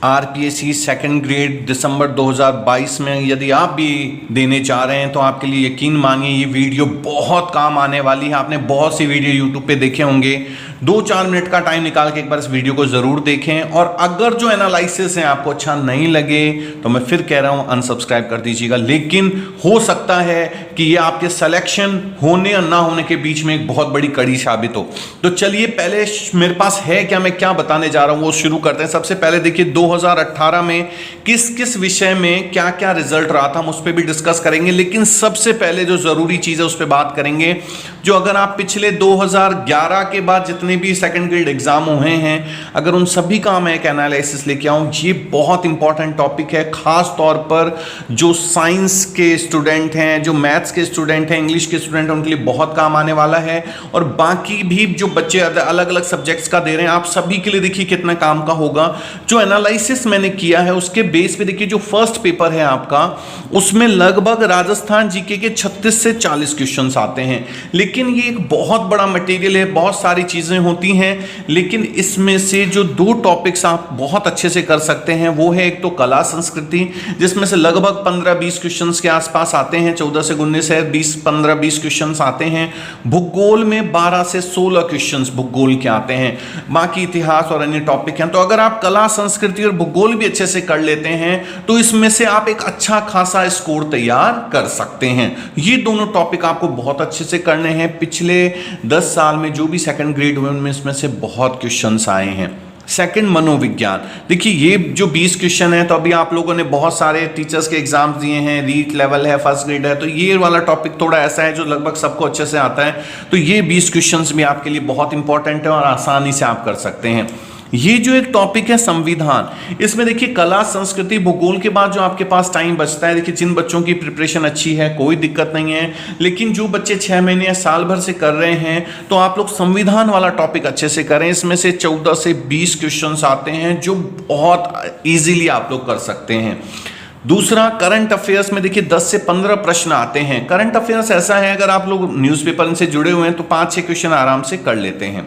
RPSC second grade दिसंबर 2022 में यदि आप भी देने जा रहे हैं तो आपके लिए यकीन मानिए ये वीडियो बहुत काम आने वाली है। आपने बहुत सी वीडियो यूट्यूब पे देखे होंगे, 2-4 मिनट का टाइम निकाल के एक बार इस वीडियो को जरूर देखें। और अगर जो एनालिसिस है आपको अच्छा नहीं लगे तो मैं फिर कह रहा हूं अनसब्सक्राइब कर दीजिएगा। लेकिन हो सकता है कि ये आपके सिलेक्शन होने या ना होने के बीच में एक बहुत बड़ी कड़ी साबित हो। तो चलिए पहले मेरे पास है क्या, मैं क्या बताने जा रहा हूं वो शुरू करते हैं। सबसे पहले देखिए 2018 में किस किस विषय में क्या क्या रिजल्ट रहा था, हम उस पर भी डिस्कस करेंगे। लेकिन सबसे पहले जो जरूरी चीज है उस पर बात करेंगे, जो अगर आप पिछले 2011 के बाद जितने भी सेकंड ग्रेड एग्जाम हुए हैं, अगर उन सभी का मैं एक एनालिसिस लेके आऊं, ये बहुत इंपॉर्टेंट टॉपिक है। खास तौर पर जो साइंस के स्टूडेंट हैं, जो मैथ्स के स्टूडेंट हैं, इंग्लिश के स्टूडेंट हैं, उनके लिए बहुत काम आने वाला है। और बाकी भी जो बच्चे अलग अलग सब्जेक्ट्स का दे रहे हैं, आप सभी के लिए देखिए कितना काम का होगा। जो एनालिसिस मैंने किया है उसके बेस पे देखिए, जो फर्स्ट पेपर है आपका उसमें लगभग राजस्थान जीके के 36 से 40 क्वेश्चंस आते हैं। लेकिन ये एक बहुत बड़ा मटेरियल है, बहुत सारी चीजें होती हैं। लेकिन इसमें से जो 2 टॉपिक्स आप बहुत अच्छे से कर सकते हैं वो है एक तो कला संस्कृति, जिसमें से लगभग 15-20 क्वेश्चंस के आसपास आते हैं, 14 से 19 है, 15-20 क्वेश्चंस आते हैं। भूगोल में 12 से 16 क्वेश्चंस भूगोल के आते हैं, बाकी इतिहास और अन्य टॉपिक हैं। तो अगर आप कला संस्कृति और भूगोल भी अच्छे से कर लेते हैं तो इसमें से आप एक अच्छा खासा स्कोर तैयार कर सकते हैं। ये दोनों टॉपिक आपको बहुत अच्छे से करने हैं। पिछले 10 साल में जो भी सेकंड ग्रेड हुए उनमें इसमें से बहुत क्वेश्चंस आए हैं। सेकंड मनोविज्ञान, देखिए ये जो 20 क्वेश्चन है, तो अभी आप लोगों ने बहुत सारे टीचर्स के एग्जाम्स दिए हैं, रीट लेवल है, फर्स्ट ग्रेड है, तो ये वाला टॉपिक थोड़ा ऐसा है जो लगभग सबको अच्छे से आता है। तो ये 20 क्वेश्चंस भी आपके लिए बहुत इंपॉर्टेंट है और आसानी से आप कर सकते हैं। ये जो एक टॉपिक है संविधान, इसमें देखिए कला संस्कृति भूगोल के बाद जो आपके पास टाइम बचता है, देखिए जिन बच्चों की प्रिपरेशन अच्छी है कोई दिक्कत नहीं है। लेकिन जो बच्चे 6 महीने या साल भर से कर रहे हैं तो आप लोग संविधान वाला टॉपिक अच्छे से करें। इसमें से 14 से 20 क्वेश्चंस आते हैं जो बहुत इजीली आप लोग कर सकते हैं। दूसरा करंट अफेयर्स में देखिए 10 से 15 प्रश्न आते हैं। करंट अफेयर्स ऐसा है अगर आप लोग न्यूज़पेपर से जुड़े हुए हैं तो 5-6 क्वेश्चन आराम से कर लेते हैं।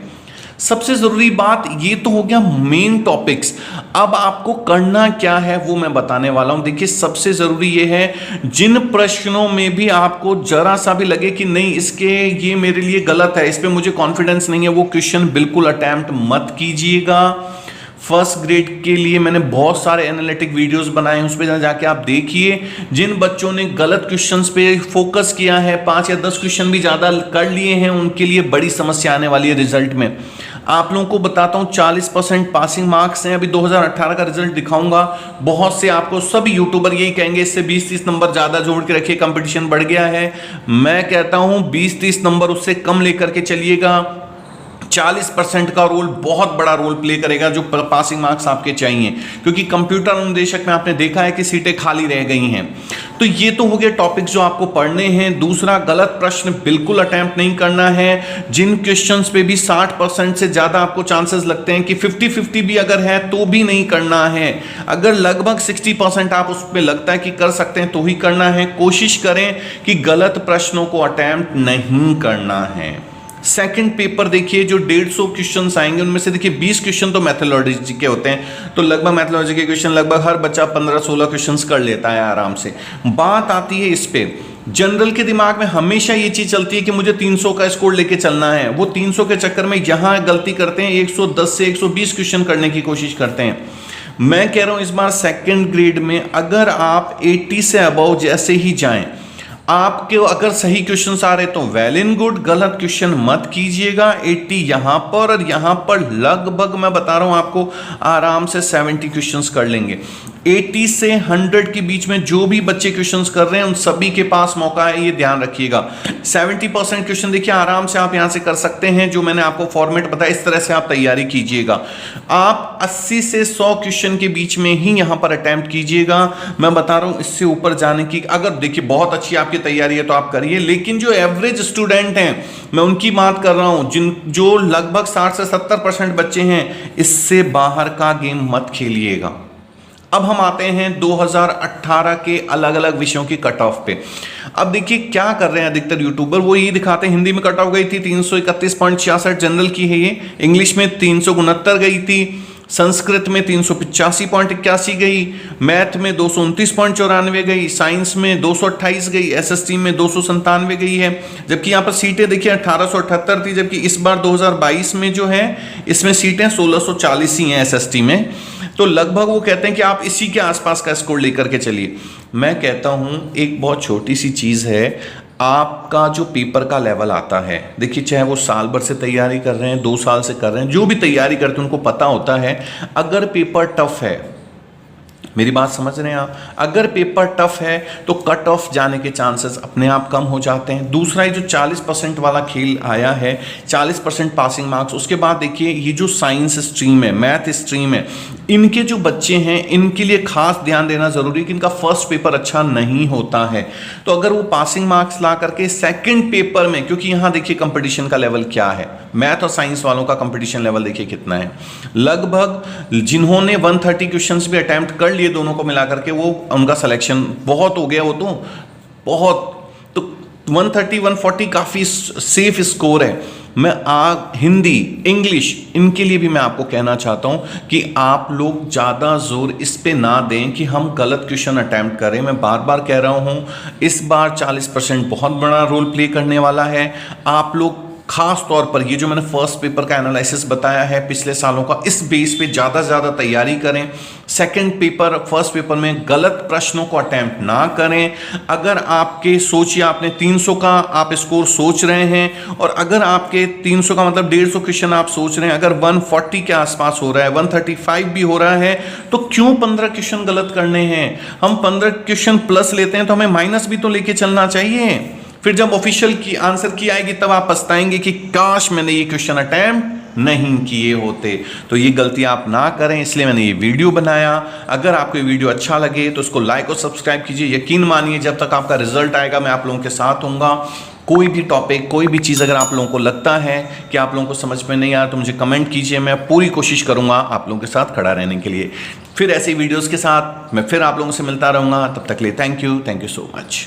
सबसे जरूरी बात ये तो हो गया मेन टॉपिक्स। अब आपको करना क्या है वो मैं बताने वाला हूं। देखिए सबसे जरूरी ये है, जिन प्रश्नों में भी आपको जरा सा भी लगे कि नहीं इसके ये मेरे लिए गलत है, इस पे मुझे कॉन्फिडेंस नहीं है, वो क्वेश्चन बिल्कुल अटेम्प्ट मत कीजिएगा। फर्स्ट ग्रेड के लिए मैंने बहुत सारे एनालिटिक वीडियोस बनाए हैं, उस पर जाके आप देखिए। जिन बच्चों ने गलत क्वेश्चंस पे फोकस किया है, 5 या 10 क्वेश्चन भी ज्यादा कर लिए हैं, उनके लिए बड़ी समस्या आने वाली है रिजल्ट में। आप लोगों को बताता हूं 40% पासिंग मार्क्स हैं। अभी 2018 का रिजल्ट दिखाऊंगा। बहुत से आपको सभी यूट्यूबर यही कहेंगे इससे 20-30 नंबर ज्यादा जोड़ के रखिए, कंपटीशन बढ़ गया है। मैं कहता हूं 20-30 नंबर उससे कम लेकर के चलिएगा। 40% का रोल बहुत बड़ा रोल प्ले करेगा जो पासिंग मार्क्स आपके चाहिए, क्योंकि कंप्यूटर अनुदेशक में आपने देखा है कि सीटें खाली रह गई हैं। तो ये तो हो गए टॉपिक्स जो आपको पढ़ने हैं। दूसरा, गलत प्रश्न बिल्कुल अटेम्प्ट नहीं करना है। जिन क्वेश्चंस पे भी 60% से ज्यादा आपको चांसेस लगते हैं कि 50-50 भी अगर है तो भी नहीं करना है। अगर लगभग 60% आप उस पर लगता है कि कर सकते हैं तो ही करना है। कोशिश करें कि गलत प्रश्नों को अटेम्प्ट नहीं करना है। सेकंड पेपर देखिए, जो 150 क्वेश्चंस आएंगे उनमें से देखिए 20 क्वेश्चन तो मैथोलॉजी के होते हैं, तो लगभग मैथोलॉजी के क्वेश्चन लगभग हर बच्चा 15-16 क्वेश्चंस कर लेता है आराम से। बात आती है इस पे, जनरल के दिमाग में हमेशा ये चीज चलती है कि मुझे 300 का स्कोर लेके चलना है। वो 300 के चक्कर में यहां गलती करते हैं, 110 से 120 क्वेश्चन करने की कोशिश करते हैं। मैं कह रहा हूं इस बार सेकेंड ग्रेड में अगर आप 80 से अबव जैसे ही जाएं, आपके अगर सही क्वेश्चंस आ रहे तो वेल इन गुड, गलत क्वेश्चन मत कीजिएगा। 80 यहां पर और यहां पर लगभग मैं बता रहा हूं आपको आराम से 70 क्वेश्चंस कर लेंगे। 80 से 100 के बीच में जो भी बच्चे क्वेश्चंस कर रहे हैं उन सभी के पास मौका है, ये ध्यान रखिएगा। 70% क्वेश्चन देखिए आराम से आप यहां से कर सकते हैं। जो मैंने आपको फॉर्मेट बताया इस तरह से आप तैयारी कीजिएगा। आप 80 से 100 क्वेश्चन के बीच में ही यहां पर अटेम्प्ट कीजिएगा। मैं बता रहा हूं इससे ऊपर जाने की अगर देखिए बहुत अच्छी आपकी तैयारी है तो आप करिए। लेकिन जो एवरेज स्टूडेंट हैं मैं उनकी बात कर रहा हूं, जो लगभग 60 से 70% बच्चे हैं, इससे बाहर का गेम मत खेलिएगा। अब हम आते हैं 2018 के अलग अलग विषयों की कट ऑफ पे। अब देखिए क्या कर रहे हैं अधिकतर यूट्यूबर, वो ये दिखाते हैं हिंदी में कट ऑफ गई थी 331.66 जनरल की है, ये इंग्लिश में 369 गई थी, संस्कृत में 385.81 गई, मैथ में 229.94 गई, साइंस में 228 गई, एसएसटी में 297 गई है। जबकि यहाँ पर सीटें देखिए 1878 थी, जबकि इस बार 2022 में जो है इसमें सीटें 1640 ही हैं एसएसटी में। तो लगभग वो कहते हैं कि आप इसी के आसपास का स्कोर लेकर के चलिए। मैं कहता हूं एक बहुत छोटी सी चीज है, आपका जो पेपर का लेवल आता है, देखिए चाहे वो साल भर से तैयारी कर रहे हैं, 2 साल से कर रहे हैं, जो भी तैयारी करते हैं उनको पता होता है अगर पेपर टफ है, मेरी बात समझ रहे हैं आप, अगर पेपर टफ है तो कट ऑफ जाने के चांसेस अपने आप कम हो जाते हैं। दूसरा ये जो 40% वाला खेल आया है, 40% पासिंग मार्क्स, उसके बाद देखिए ये जो साइंस स्ट्रीम है, मैथ स्ट्रीम है, इनके जो बच्चे हैं इनके लिए खास ध्यान देना जरूरी है कि इनका फर्स्ट पेपर अच्छा नहीं होता है। तो अगर वो पासिंग मार्क्स ला करके सेकंड पेपर में, क्योंकि यहां देखिए कंपटीशन का लेवल क्या है, मैथ और साइंस वालों का कंपटीशन लेवल देखिए कितना है। लगभग जिन्होंने 130 क्वेश्चंस भी अटेम्प्ट कर लिए दोनों को मिलाकर के, वो उनका सिलेक्शन बहुत हो गया, वो तो बहुत, तो 130 140 काफी सेफ स्कोर है। मैं हिंदी इंग्लिश इनके लिए भी मैं आपको कहना चाहता हूं कि आप लोग ज़्यादा जोर इस पे ना दें कि हम गलत क्वेश्चन अटेम्प्ट करें। मैं बार बार कह रहा हूं इस बार 40% बहुत बड़ा रोल प्ले करने वाला है। आप लोग खास तौर पर ये जो मैंने फर्स्ट पेपर का एनालिसिस बताया है पिछले सालों का, इस बेस पे ज़्यादा से ज़्यादा तैयारी करें। सेकंड पेपर, फर्स्ट पेपर में गलत प्रश्नों को अटेम्प्ट ना करें। अगर आपके सोचिए आपने 300 का आप स्कोर सोच रहे हैं, और अगर आपके 300 का मतलब 150 क्वेश्चन आप सोच रहे हैं, अगर 140 के आसपास हो रहा है, 135 भी हो रहा है, तो क्यों 15 क्वेश्चन गलत करने हैं? हम 15 क्वेश्चन प्लस लेते हैं तो हमें माइनस भी तो लेके चलना चाहिए। फिर जब ऑफिशियल की आंसर की आएगी तब आप पछताएंगे कि काश मैंने ये क्वेश्चन अटेम्प्ट नहीं किए होते। तो ये गलती आप ना करें, इसलिए मैंने ये वीडियो बनाया। अगर आपको ये वीडियो अच्छा लगे तो इसको लाइक और सब्सक्राइब कीजिए। यकीन मानिए जब तक आपका रिजल्ट आएगा मैं आप लोगों के साथ हूँगा। कोई भी टॉपिक, कोई भी चीज़ अगर आप लोगों को लगता है कि आप लोगों को समझ में नहीं आया तो मुझे कमेंट कीजिए, मैं पूरी कोशिश करूँगा आप लोगों के साथ खड़ा रहने के लिए। फिर ऐसे वीडियोज़ के साथ मैं फिर आप लोगों से मिलता रहूँगा। तब तक के लिए थैंक यू सो मच।